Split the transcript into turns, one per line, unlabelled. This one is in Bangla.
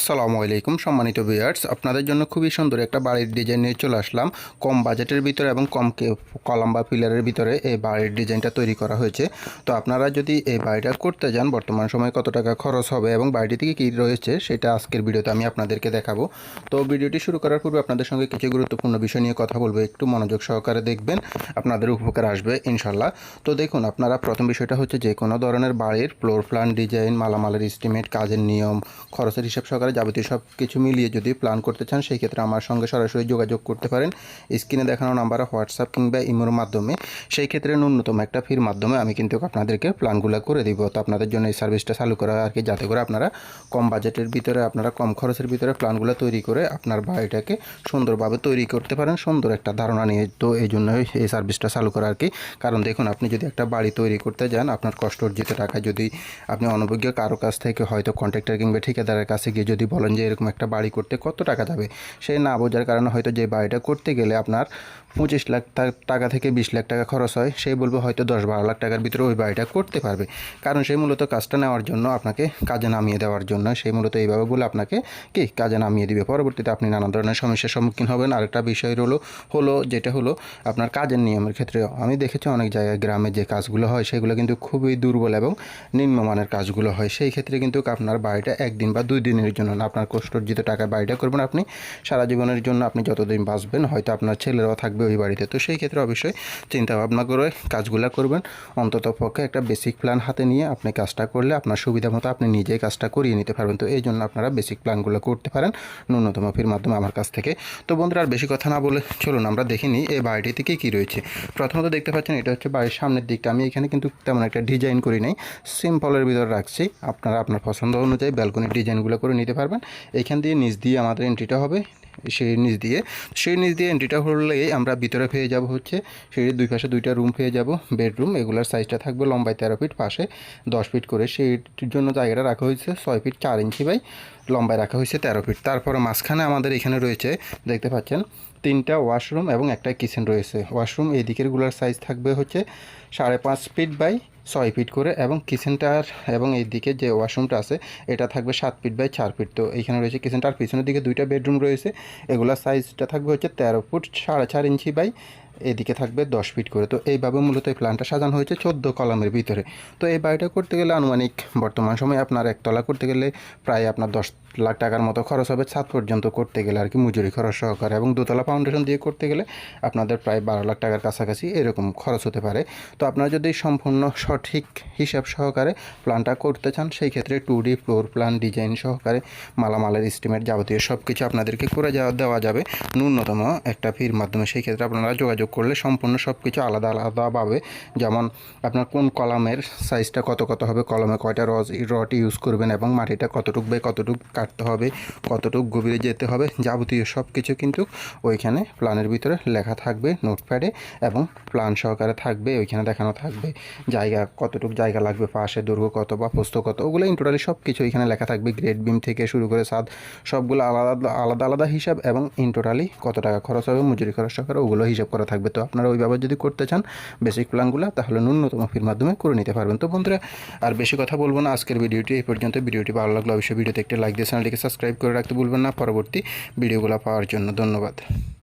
আসসালামু আলাইকুম সম্মানিত ভিউয়ার্স, আপনাদের জন্য খুবই সুন্দর একটা বাড়ির ডিজাইন নিয়ে চলে আসলাম। কম বাজেটের ভিতরে এবং কম কলাম বা পিলারের ভিতরে এই বাড়ির ডিজাইনটা তৈরি করা হয়েছে। তো আপনারা যদি এই বাড়িটা করতে যান বর্তমান সময়ে কত টাকা খরচ হবে এবং বাড়িটি থেকে কী রয়েছে সেটা আজকের ভিডিওতে আমি আপনাদেরকে দেখাবো। তো ভিডিওটি শুরু করার পূর্বে আপনাদের সঙ্গে কিছু গুরুত্বপূর্ণ বিষয় নিয়ে কথা বলবো, একটু মনোযোগ সহকারে দেখবেন, আপনাদের উপকার আসবে ইনশাল্লাহ। তো দেখুন, আপনারা প্রথম বিষয়টা হচ্ছে যে কোনো ধরনের বাড়ির ফ্লোর প্ল্যান, ডিজাইন, মালামালের এস্টিমেট, কাজের নিয়ম, খরচের হিসাব সহকারে যাবতীয় সব কিছু মিলিয়ে যদি প্ল্যান করতে চান সেই ক্ষেত্রে আমার সঙ্গে সরাসরি যোগাযোগ করতে পারেন স্ক্রিনে দেখানো নাম্বারে হোয়াটসঅ্যাপ কিংবা ইমোর মাধ্যমে। সেই ক্ষেত্রে ন্যূনতম একটা ফির মাধ্যমে আমি কিন্তু আপনাদেরকে প্ল্যানগুলো করে দিব। তো আপনাদের জন্য এই সার্ভিসটা চালু করা আর কি, যাতে করে আপনারা কম বাজেটের ভিতরে, আপনারা কম খরচের ভিতরে প্ল্যানগুলো তৈরি করে আপনার বাড়িটাকে সুন্দরভাবে তৈরি করতে পারেন, সুন্দর একটা ধারণা নিয়ে। তো এই জন্যই এই সার্ভিসটা চালু করা আর কি। কারণ দেখুন, আপনি যদি একটা বাড়ি তৈরি করতে যান, আপনার কষ্ট অর্জিত টাকা যদি আপনি অনভিজ্ঞ কারো কাছ থেকে হয়তো কন্ট্রাক্টর কিংবা ঠিকাদারের কাছে গিয়ে যদি বলেন যে এরকম একটা বাড়ি করতে কত টাকা যাবে, সে না বোঝার কারণে হয়তো যে বাড়িটা করতে গেলে আপনার 25 লাখ টাকা থেকে 20 লাখ টাকা খরচ হয়, সেই বলবো হয়তো 10-12 লাখ টাকার ভিতরে ওই বাড়িটা করতে পারবে। কারণ সেই মূলত কাজটা নেওয়ার জন্য, আপনাকে কাজে নামিয়ে দেওয়ার জন্য সেই মূলত এইভাবে বলে আপনাকে কি কাজে নামিয়ে দিবে। পরবর্তীতে আপনি নানা ধরনের সমস্যার সম্মুখীন হবেন। আরেকটা বিষয় যেটা হলো আপনার কাজের নিয়মের ক্ষেত্রে আমি দেখেছি অনেক জায়গায় গ্রামে যে কাজগুলো হয় সেগুলো কিন্তু খুবই দুর্বল এবং নিম্নমানের কাজগুলো হয়। সেই ক্ষেত্রে কিন্তু আপনার বাড়িটা একদিন বা 2 দিনের জন্য না, আপনার কষ্টার্জিত টাকায় বাড়িটা করবেন আপনি সারা জীবনের জন্য, আপনি যতদিন বাঁচবেন, হয়তো আপনার ছেলেরাও থাকবে ওই বাড়িতে। তো সেই ক্ষেত্রে অবশ্যই চিন্তা ভাবনা করে কাজগুলো করবেন। অন্তত পক্ষে একটা বেসিক প্ল্যান হাতে নিয়ে আপনি কাজটা করলে আপনার সুবিধা মতো আপনি নিজেই কাজটা করিয়ে নিতে পারবেন। তো এই জন্য আপনারা বেসিক প্ল্যানগুলো করতে পারেন ন্যূনতম ফির মাধ্যমে আমার কাছ থেকে। তো বন্ধুরা, আর বেশি কথা না বলে চলুন আমরা দেখে নিই এই বাড়িটি থেকে কী রয়েছে। প্রথমত দেখতে পাচ্ছেন এটা হচ্ছে বাড়ির সামনের দিকটা। আমি এখানে কিন্তু তেমন একটা ডিজাইন করি নাই, সিম্পলের ভিতরে রাখছি। আপনারা আপনার পছন্দ অনুযায়ী ব্যালকনির ডিজাইনগুলো করে নিতে পারবেন। এইখান দিয়ে নিচ দিয়ে আমাদের এন্ট্রিটা হবে, সেই নিচ দিয়ে এন্ট্রিটা হলেই আমরা ভিতরে পেয়ে যাব হচ্ছে সিঁড়ির দুই পাশে 2টা রুম পেয়ে যাব, বেডরুম। এগুলোর সাইজটা থাকবে লম্বায় 13 ফিট, পাশে 10 ফিট করে। সেইটির জন্য জায়গাটা রাখা হয়েছে 6 ফিট 4 ইঞ্চি বাই লম্বায় রাখা হয়েছে 13 ফিট। তারপরে মাঝখানে আমাদের এখানে রয়েছে, দেখতে পাচ্ছেন, 3টা ওয়াশরুম এবং একটা কিচেন রয়েছে। ওয়াশরুম এই দিকেরগুলোর সাইজ থাকবে হচ্ছে 5.5 ফিট বাই 6 ফিট করে, এবং কিচেনটার এবং এই দিকে যে ওয়াশরুমটা আছে এটা থাকবে 7 ফিট বাই 4 ফিট। তো এইখানে রয়েছে কিচেনটার পিছনের দিকে 2টা বেডরুম রয়েছে। এগুলোর সাইজটা থাকবে হচ্ছে 13 ফুট 4.5 ইঞ্চি বাই এদিকে থাকবে 10 ফিট করে। তো এইভাবে মূলত এই প্ল্যানটা সাজানো হয়েছে 14 কলামের ভিতরে। তো এই বাড়িটা করতে গেলে আনুমানিক বর্তমান সময়ে আপনার একতলা করতে গেলে প্রায় আপনার 10 লাখ টাকার মতো খরচ হবে, ছাদ পর্যন্ত করতে গেলে আর কি, মজুরি খরচ সহকারে। এবং দোতলা ফাউন্ডেশন দিয়ে করতে গেলে আপনাদের প্রায় 12 লাখ টাকার কাছাকাছি এরকম খরচ হতে পারে। তো আপনারা যদি সম্পূর্ণ সঠিক হিসাব সহকারে প্ল্যানটা করতে চান সেই ক্ষেত্রে 2D ফ্লোর প্ল্যান, ডিজাইন সহকারে মালামালের এস্টিমেট যাবতীয় সব কিছু আপনাদেরকে করে দেওয়া যাবে ন্যূনতম একটা ফির মাধ্যমে। সেই ক্ষেত্রে আপনারা যোগাযোগ করলে সম্পূর্ণ সব কিছু আলাদা আলাদাভাবে, যেমন আপনার কোন কলামের সাইজটা কত হবে, কলমে কয়টা রড ইউজ করবেন এবং মাটিটা কতটুকু বাই কতটুকু কাটতে হবে, কতটুকু গভীরে যেতে হবে, যাবতীয় সব কিছু কিন্তু ওইখানে প্ল্যানের ভিতরে লেখা থাকবে নোটপ্যাডে, এবং প্ল্যান সহকারে থাকবে। ওইখানে দেখানো থাকবে জায়গা কতটুকু জায়গা লাগবে, পাশে দৈর্ঘ্য কত বা প্রস্থ কত, ওগুলো টোটালি সব কিছু এখানে লেখা থাকবে। গ্রেড বিম থেকে শুরু করে ছাদ সবগুলো আলাদা হিসাব, এবং টোটালি কত টাকা খরচ হবে, মজুরি খরচ সহকারে ওগুলো হিসাব করা থাকবে। তো আপনারা ওইভাবে যদি করতে চান বেসিক প্ল্যানগুলো, তাহলে ন্যূনতম ফির মাধ্যমে করে নিতে পারবেন। তো বন্ধুরা, আর বেশি কথা বলবো না, আজকের ভিডিওটি এই পর্যন্ত। ভিডিওটি ভালো লাগলে অবশ্যই ভিডিওতে একটা লাইক দিয়ে চ্যানেলটিকে সাবস্ক্রাইব করে রাখতে ভুলবেন না পরবর্তী ভিডিওগুলো পাওয়ার জন্য। ধন্যবাদ।